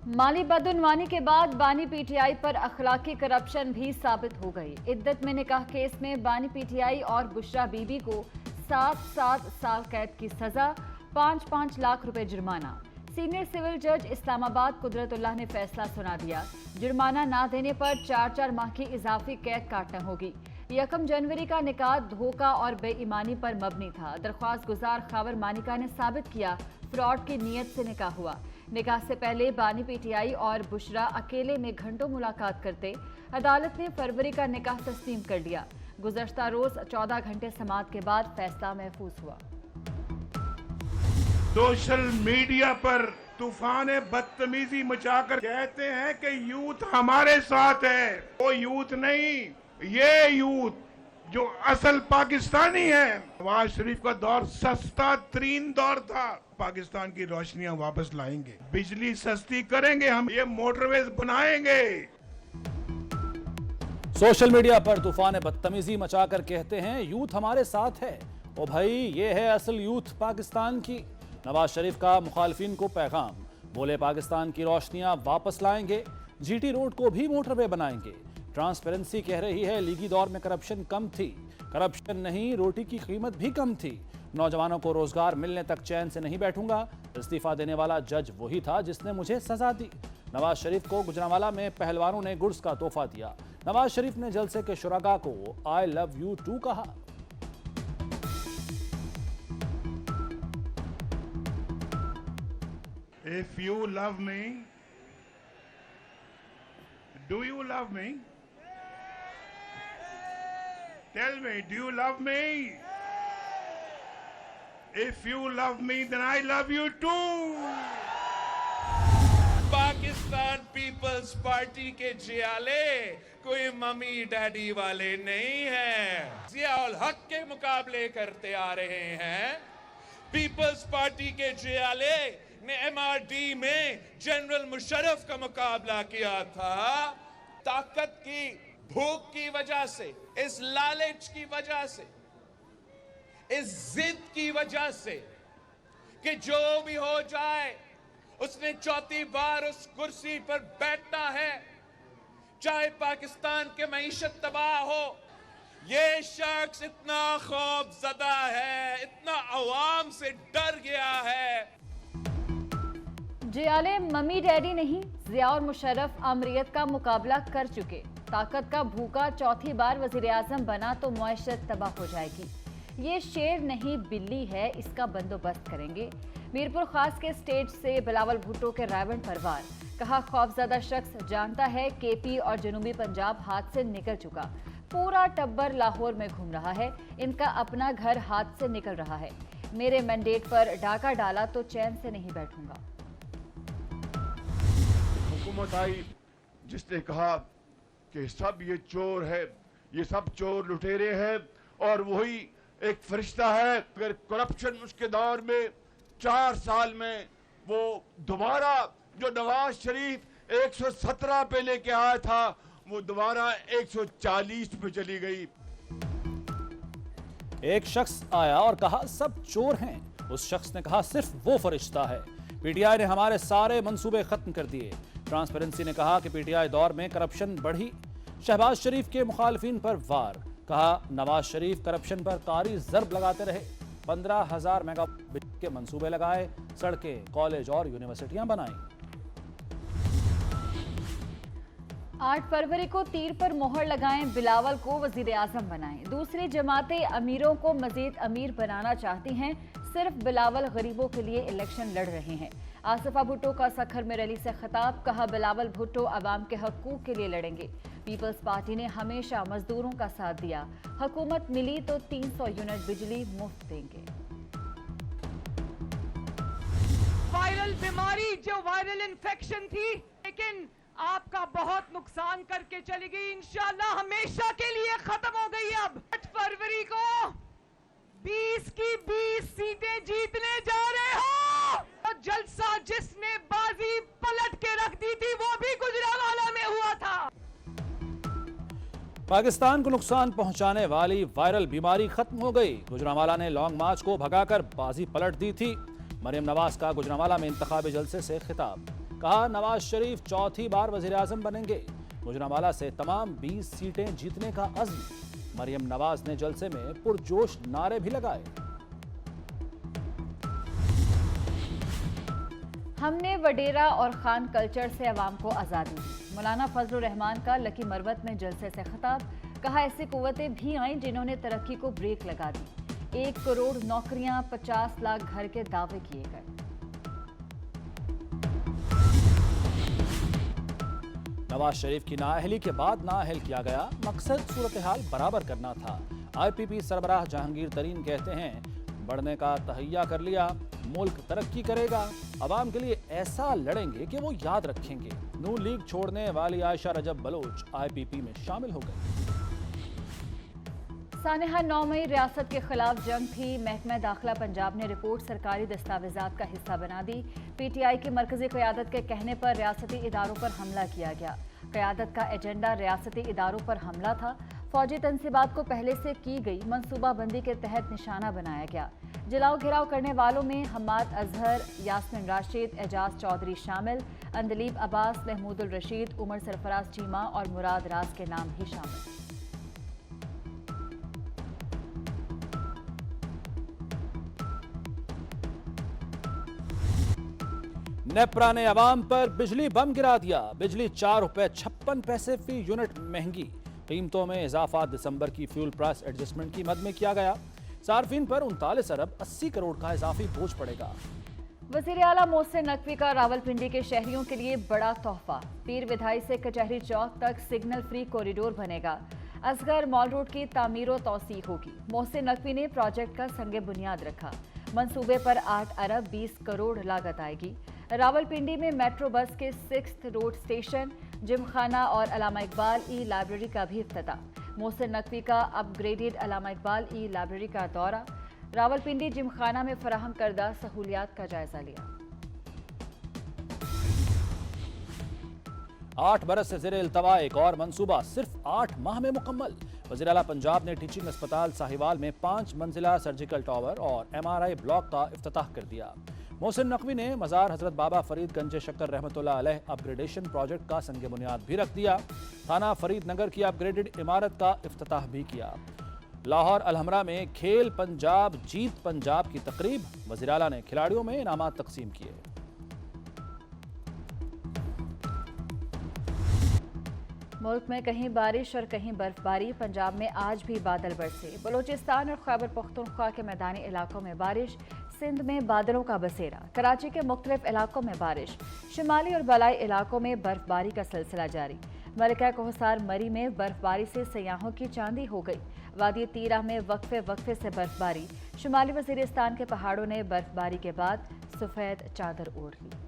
माली बदउनवानी के बाद बानी पीटीआई पर अखलाकी करप्शन भी साबित हो गई। इद्दत में निकाह केस में बानी पीटीआई और बुशरा बीबी को 7 साल कैद की सजा, 5 लाख रुपए जुर्माना। सीनियर सिविल जज इस्लामाबाद कुदरतुल्लाह ने फैसला सुना दिया। जुर्माना ना देने पर 4 माह की इजाफी कैद काटना होगी। 1 जनवरी का निकाह धोखा और बेईमानी पर मबनी था। दरख्वास्त गुजार खावर मानिका ने साबित किया फ्रॉड की नीयत से निकाह हुआ। निकाह से पहले बानी पीटीआई और बुशरा अकेले में घंटों मुलाकात करते। अदालत ने फरवरी का निकाह तस्लीम कर लिया। गुज़श्ता रोज 14 घंटे समाअत के बाद फैसला महफूज हुआ। सोशल मीडिया पर तूफान बदतमीजी मचाकर कहते हैं कि यूथ हमारे साथ है। वो यूथ नहीं, ये यूथ जो असल पाकिस्तानी है। नवाज शरीफ का दौर सस्ता तरीन दौर था। पाकिस्तान की रोशनियां वापस लाएंगे, बिजली सस्ती करेंगे, हम ये मोटरवेज बनाएंगे। सोशल मीडिया पर तूफान बदतमीजी मचाकर कहते हैं यूथ हमारे साथ है। ओ भाई, ये है असल यूथ पाकिस्तान की। नवाज शरीफ का मुखालफिन को पैगाम, बोले पाकिस्तान की रोशनियां वापस लाएंगे, जीटी रोड को भी मोटरवे बनाएंगे। ट्रांसपेरेंसी कह रही है लीगी दौर में करप्शन कम थी। करप्शन नहीं, रोटी की कीमत भी कम थी। नौजवानों को रोजगार मिलने तक चैन से नहीं बैठूंगा। इस्तीफा देने वाला जज वही था जिसने मुझे सजा दी। नवाज शरीफ को गुजरांवाला में पहलवानों ने गुड्स का तोहफा दिया। नवाज शरीफ ने जलसे के शुरगा को आई लव यू टू कहा। If you love me, do you love me? Tell me, do you love me? If you love me, then I love you too. Pakistan Peoples Party के जियाले कोई मम्मी डैडी वाले नहीं हैं। जियाउल हक के मुकाबले करते आ रहे हैं। पीपल्स पार्टी के जियाले ने एमआरडी में जनरल मुशर्रफ का मुकाबला किया था। ताकत की भूख की वजह से, इस लालच की वजह से, इस जिद की वजह से कि जो भी हो जाए उसने चौथी बार उस कुर्सी पर बैठना है, चाहे पाकिस्तान के मईशत तबाह हो। ये शख्स इतना खौफजदा है, इतना अवाम से डर गया है। जियाले मम्मी डैडी नहीं, जिया और मुशर्रफ अमरीत का मुकाबला कर चुके। ताकत का भूखा चौथी बार वजीर आजम बना तो मुआशरत तबाह हो जाएगी। ये शेर नहीं बिल्ली है, इसका बंदोबस्त करेंगे। मीरपुर खास के स्टेज से बिलावल भुट्टो के रावण परवार, कहा खौफजदा शख्स जानता है केपी और जनूबी पंजाब हाथ से निकल चुका। पूरा टब्बर लाहौर में घूम रहा है, इनका अपना घर हाथ से निकल रहा है। मेरे मैंडेट पर डाका डाला तो चैन से नहीं बैठूंगा। हुकूमत आई जिसने कहा कि सब ये चोर है, ये सब चोर लुटेरे हैं और वही एक फरिश्ता है। अगर करप्शन उसके दौर में 4 साल में वो दोबारा जो नवाज शरीफ 117 पे लेके आया था, वो दोबारा 140 पे चली गई। एक शख्स आया और कहा सब चोर हैं। उस शख्स ने कहा सिर्फ वो फरिश्ता है। पीटीआई ने हमारे सारे मंसूबे खत्म कर दिए। ट्रांसपेरेंसी ने कहा कि पीटीआई दौर में करप्शन बढ़ी। शहबाज शरीफ के मुखालफिन पर वार, कहा नवाज शरीफ करप्शन पर कारी जर्ब लगाते रहे। 15,000 मेगावाट के मंसूबे लगाए, सड़कें, कॉलेज और यूनिवर्सिटियां बनाई। 8 फरवरी को तीर पर मोहर लगाएं, बिलावल को वजीर आजम बनाएं। दूसरी जमातें अमीरों को मजीद अमीर बनाना चाहती हैं, सिर्फ बिलावल गरीबों के लिए इलेक्शन लड़ रहे हैं। आसिफा भुट्टो का सखर में रैली से खिताब, कहा बिलावल भुट्टो अवाम के हकूक के लिए लड़ेंगे। पीपल्स पार्टी ने हमेशा मजदूरों का साथ दिया, हुकूमत मिली तो 300 यूनिट बिजली मुफ्त देंगे। वायरल बीमारी जो वायरल इन्फेक्शन थी, लेकिन आपका बहुत नुकसान करके चली गई, इंशाल्लाह हमेशा के लिए खत्म हो गई। अब 8 फरवरी को 20 की 20 सीटें जीतने जा रहे हो। और जलसा जिसने बाजी पलट के रख दी थी वो भी गुजरांवाला में हुआ था। पाकिस्तान को नुकसान पहुंचाने वाली वायरल बीमारी खत्म हो गई। गुजरांवाला ने लॉन्ग मार्च को भगाकर बाजी पलट दी थी। मरियम नवाज का गुजरांवाला में इंतखाबी जलसे से खिताब, कहा नवाज शरीफ चौथी बार वजीर आजम बनेंगे। गुजरांवाला से तमाम 20 सीटें जीतने का अज़्म। मरियम नवाज ने जलसे में पुरजोश नारे भी लगाए। हमने वडेरा और खान कल्चर से अवाम को आज़ादी दी। मौलाना फजलुर रहमान का लकी मरवत में जलसे से खिताब। कहा ऐसी कुव्वतें भी आईं जिन्होंने तरक्की को ब्रेक लगा दी। 1 करोड़ नौकरियां, 50 लाख घर के दावे किए गए। नवाज शरीफ की नाअहली के बाद नाअहल किया गया। मकसद सूरत हाल बराबर करना था। IPP सरबराह जहांगीर तरीन कहते हैं बढ़ने का तहैया कर लिया, मुल्क तरक्की करेगा। अवाम के लिए ऐसा लड़ेंगे कि वो याद रखेंगे। नून लीग छोड़ने वाली आयशा रजब बलोच IPP में शामिल हो गई। सानेहा 9 मई रियासत के खिलाफ जंग थी। महकमा दाखिला पंजाब ने रिपोर्ट सरकारी दस्तावेजात का हिस्सा बना दी। PTI की मरकजी क़यादत के कहने पर रियासती इदारों पर हमला किया गया। क़यादत का एजेंडा रियासती इदारों पर हमला था। फौजी तनसीबात को पहले से की गई मनसूबाबंदी के तहत निशाना बनाया गया। जलाओ घिराव करने वालों में हम्माद अजहर, यास्मिन राशिद, एजाज चौधरी शामिल। अंदलीब अब्बास, महमूदुल रशीद, उमर सरफराज चीमा और मुराद राज के नाम भी शामिल। नेप्रा ने अवाम पर बिजली बम गिरा दिया। बिजली 4 रुपए 56 पैसे फी यूनिट महंगी। कीमतों में इजाफा दिसंबर की फ्यूल प्राइस एडजस्टमेंट की मद में किया गया। सार्फिन पर 39 अरब 80 करोड़ का इजाफी बोझ पड़ेगा। वज़ीर आला मोहसिन नकवी का रावलपिंडी के शहरियों के लिए बड़ा तोहफा। पीर विधाई से कचहरी चौक तक सिग्नल फ्री कॉरिडोर बनेगा। असगर मॉल रोड की तामीर व तौसी होगी। मोहसिन नकवी ने प्रोजेक्ट का संगे बुनियाद रखा। मंसूबे पर 8 अरब 20 करोड़ लागत आएगी। रावलपिंडी में मेट्रो बस के 6th रोड स्टेशन, जिमखाना और अलामा इकबाल ई लाइब्रेरी का भी इफ्तिताह। मोहसिन नकवी का अपग्रेडेड अलामा इकबाल ई लाइब्रेरी का दौरा। रावलपिंडी जिमखाना में फराहम करदा सहूलियात का जायजा लिया। 8 बरस से ज़ेरे इल्तवा एक और मंसूबा सिर्फ 8 माह में मुकम्मल। वज़ीर आला पंजाब ने टीचिंग अस्पताल साहिवाल में 5 मंजिला सर्जिकल टावर और MRI ब्लॉक का इफ्तिताह कर दिया। मोहसिन नकवी ने मज़ार हज़रत बाबा फरीद गंज शक्कर रहमतुल्लाह अलैह अपग्रेडेशन प्रोजेक्ट का संग बुनियाद भी रख दिया। थाना फरीद नगर की अपग्रेडेड इमारत का इफ्तिताह भी किया। लाहौर अलहमरा में खेल पंजाब जीत पंजाब की तकरीब। वज़ीर आला ने खिलाड़ियों में इनामात तकसीम किए। मुल्क में कहीं बारिश और कहीं बर्फबारी। पंजाब में आज भी बादल बरसे। बलूचिस्तान और खैबर पख्तूनख्वा के मैदानी इलाकों में बारिश। सिंध में बादलों का बसेरा। कराची के मुख्तलिफ इलाकों में बारिश। शिमाली और बलाई इलाकों में बर्फबारी का सिलसिला जारी। मलिका कोहसार मरी में बर्फबारी से सयाहों की चांदी हो गई। वादी तीरा में वक्फे से बर्फबारी। शुमाली वजीरिस्तान के पहाड़ों ने बर्फबारी के बाद सफेद चादर ओढ़ ली।